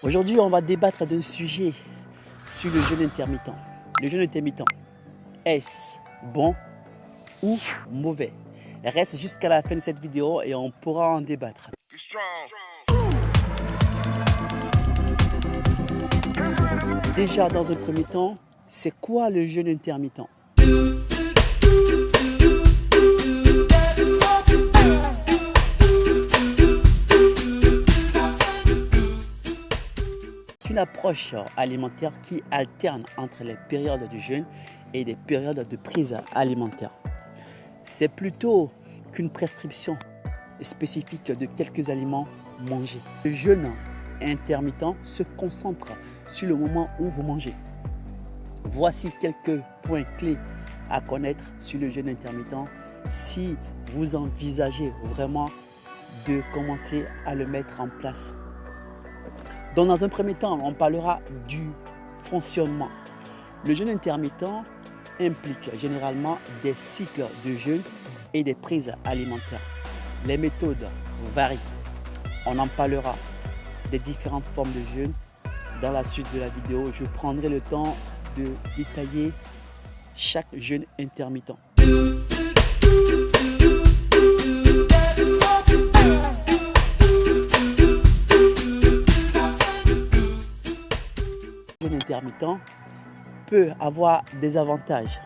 Aujourd'hui, on va débattre d'un sujet sur le jeûne intermittent. Le jeûne intermittent, est-ce bon ou mauvais? Reste jusqu'à la fin de cette vidéo et on pourra en débattre. Déjà, dans un premier temps, c'est quoi le jeûne intermittent? C'est une approche alimentaire qui alterne entre les périodes de jeûne et des périodes de prise alimentaire. C'est plutôt qu'une prescription spécifique de quelques aliments mangés. Le jeûne intermittent se concentre sur le moment où vous mangez. Voici quelques points clés à connaître sur le jeûne intermittent si vous envisagez vraiment de commencer à le mettre en place. Donc, dans un premier temps, on parlera du fonctionnement. Le jeûne intermittent implique généralement des cycles de jeûne et des prises alimentaires. Les méthodes varient. On en parlera des différentes formes de jeûne. Dans la suite de la vidéo, je prendrai le temps de détailler chaque jeûne intermittent. Le jeûne intermittent peut avoir des avantages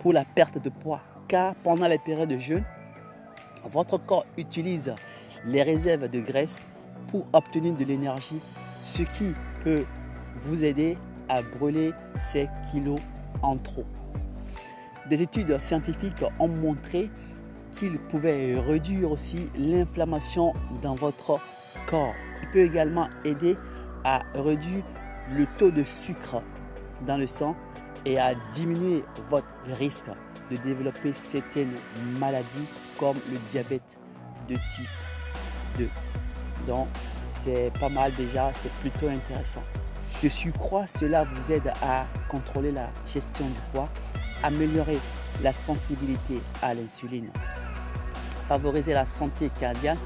pour la perte de poids, car pendant les périodes de jeûne, votre corps utilise les réserves de graisse pour obtenir de l'énergie, ce qui peut vous aider à brûler ces kilos en trop. Des études scientifiques ont montré qu'il pouvait réduire aussi l'inflammation dans votre corps. Il peut également aider à réduire le taux de sucre dans le sang et à diminuer votre risque de développer certaines maladies comme le diabète de type 2. Donc c'est pas mal déjà, c'est plutôt intéressant. De surcroît, cela vous aide à contrôler la gestion du poids, améliorer la sensibilité à l'insuline, favoriser la santé cardiaque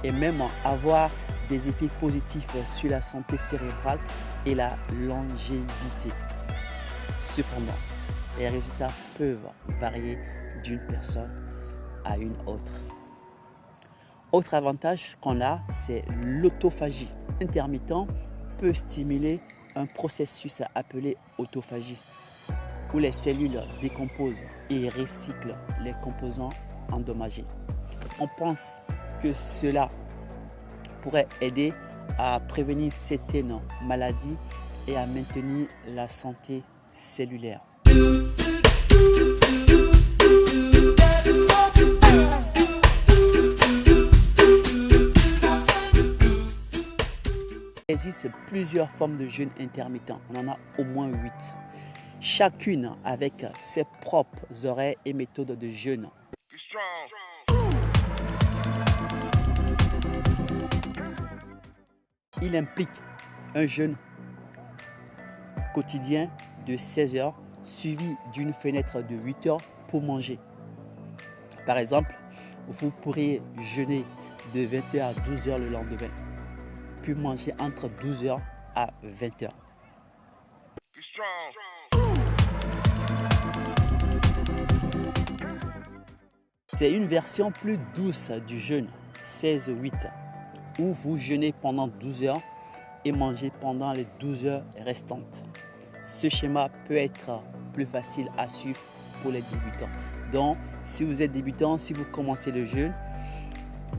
et même avoir des effets positifs sur la santé cérébrale et la longévité. Cependant, les résultats peuvent varier d'une personne à une autre. Autre avantage qu'on a, c'est l'autophagie. L'intermittent peut stimuler un processus appelé autophagie, où les cellules décomposent et recyclent les composants endommagés. On pense que cela pourrait aider à prévenir certaines maladies et à maintenir la santé cellulaire. Il existe plusieurs formes de jeûne intermittent. On en a au moins 8. Chacune avec ses propres horaires et méthodes de jeûne. Il implique un jeûne quotidien de 16 heures suivi d'une fenêtre de 8 heures pour manger. Par exemple, vous pourriez jeûner de 20h à 12h le lendemain, puis manger entre 12h à 20h. C'est une version plus douce du jeûne 16-8 où vous jeûnez pendant 12 heures et mangez pendant les 12 heures restantes. Ce schéma peut être plus facile à suivre pour les débutants. Donc, si vous êtes débutant, si vous commencez le jeûne,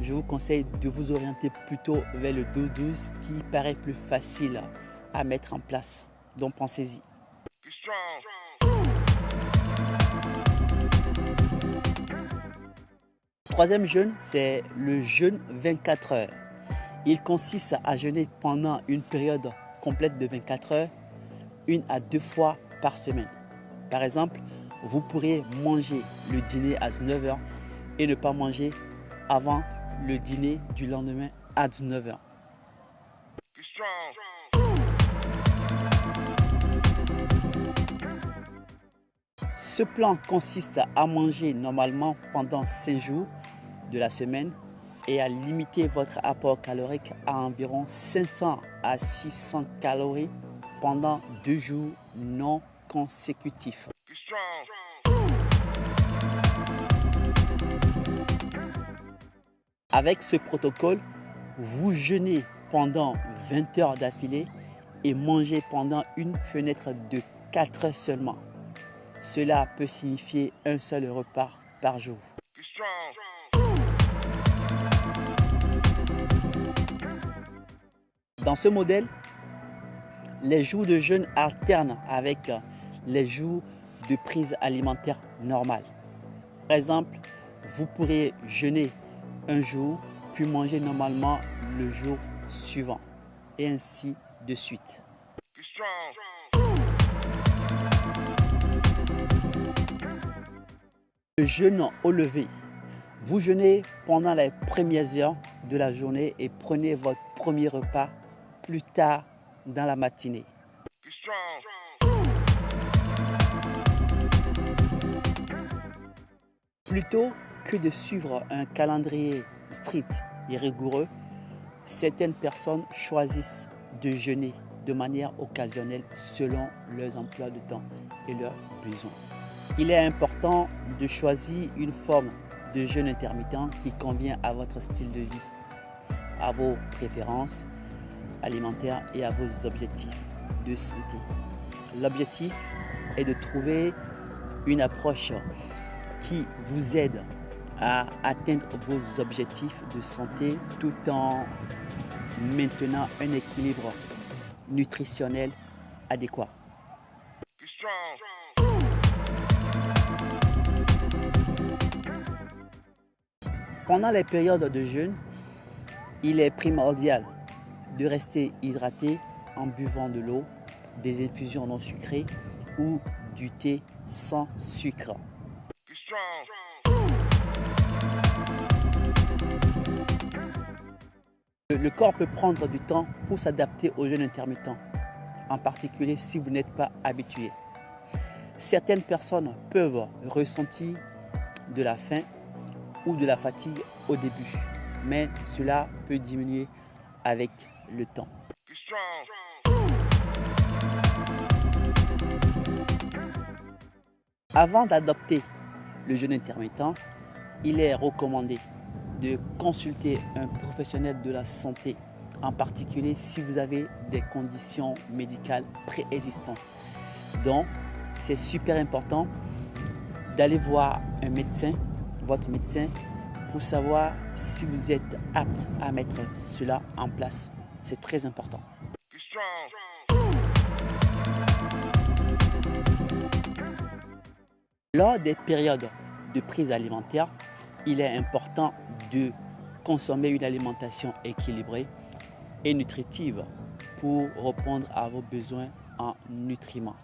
je vous conseille de vous orienter plutôt vers le 2-12 qui paraît plus facile à mettre en place. Donc, pensez-y. Troisième jeûne, c'est le jeûne 24 heures. Il consiste à jeûner pendant une période complète de 24 heures, 1 à 2 fois par semaine. Par exemple, vous pourriez manger le dîner à 19 heures et ne pas manger avant le dîner du lendemain à 19 heures. Ce plan consiste à manger normalement pendant 5 jours de la semaine et à limiter votre apport calorique à environ 500 à 600 calories pendant 2 jours non consécutifs. Avec ce protocole, vous jeûnez pendant 20 heures d'affilée et mangez pendant une fenêtre de 4 heures seulement. Cela peut signifier un seul repas par jour. Dans ce modèle, les jours de jeûne alternent avec les jours de prise alimentaire normale. Par exemple, vous pourriez jeûner un jour, puis manger normalement le jour suivant, et ainsi de suite. Le jeûne au lever. Vous jeûnez pendant les premières heures de la journée et prenez votre premier repas plus tard dans la matinée. Plutôt que de suivre un calendrier strict et rigoureux, certaines personnes choisissent de jeûner de manière occasionnelle selon leurs emplois de temps et leurs besoins. Il est important de choisir une forme de jeûne intermittent qui convient à votre style de vie, à vos préférences alimentaires et à vos objectifs de santé. L'objectif est de trouver une approche qui vous aide à atteindre vos objectifs de santé tout en maintenant un équilibre nutritionnel adéquat. Pendant les périodes de jeûne, il est primordial de rester hydraté en buvant de l'eau, des infusions non sucrées ou du thé sans sucre. Le corps peut prendre du temps pour s'adapter au jeûne intermittent, en particulier si vous n'êtes pas habitué. Certaines personnes peuvent ressentir de la faim ou de la fatigue au début, mais cela peut diminuer avec le temps. Avant d'adopter le jeûne intermittent, il est recommandé de consulter un professionnel de la santé, en particulier si vous avez des conditions médicales préexistantes. Donc, c'est super important d'aller voir un médecin, votre médecin, pour savoir si vous êtes apte à mettre cela en place. C'est très important. Lors des périodes de prise alimentaire, il est important de consommer une alimentation équilibrée et nutritive pour répondre à vos besoins en nutriments.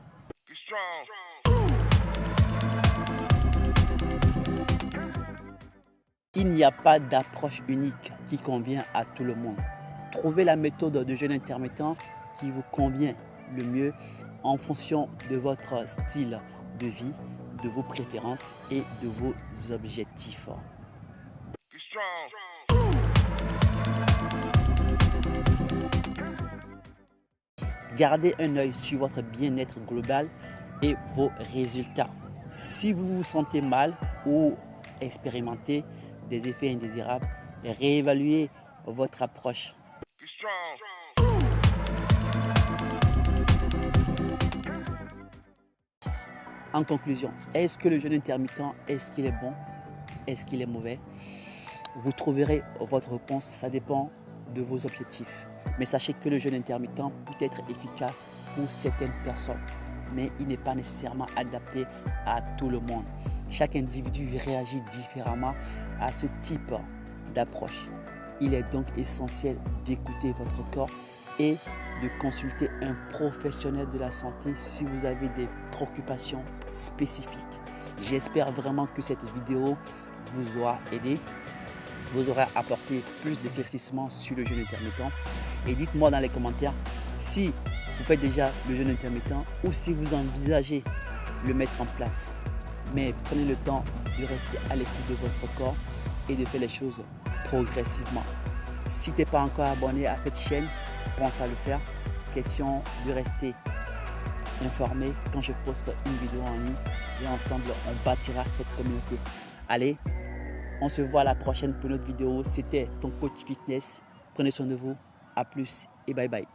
Il n'y a pas d'approche unique qui convient à tout le monde. Trouvez la méthode de jeûne intermittent qui vous convient le mieux en fonction de votre style de vie, de vos préférences et de vos objectifs. Gardez un œil sur votre bien-être global et vos résultats. Si vous vous sentez mal ou expérimentez des effets indésirables, réévaluez votre approche. En conclusion, est-ce que le jeûne intermittent, est-ce qu'il est bon? Est-ce qu'il est mauvais? Vous trouverez votre réponse, ça dépend de vos objectifs. Mais sachez que le jeûne intermittent peut être efficace pour certaines personnes, mais il n'est pas nécessairement adapté à tout le monde. Chaque individu réagit différemment à ce type d'approche. Il est donc essentiel d'écouter votre corps et de consulter un professionnel de la santé si vous avez des préoccupations spécifiques. J'espère vraiment que cette vidéo vous aura aidé, vous aura apporté plus d'éclaircissement sur le jeûne intermittent. Et dites-moi dans les commentaires si vous faites déjà le jeûne intermittent ou si vous envisagez le mettre en place. Mais prenez le temps de rester à l'écoute de votre corps et de faire les choses progressivement. Si tu n'es pas encore abonné à cette chaîne, pense à le faire. Question de rester informé quand je poste une vidéo en ligne et ensemble on bâtira cette communauté. Allez, on se voit à la prochaine pour une autre vidéo. C'était ton coach fitness. Prenez soin de vous. À plus et bye bye.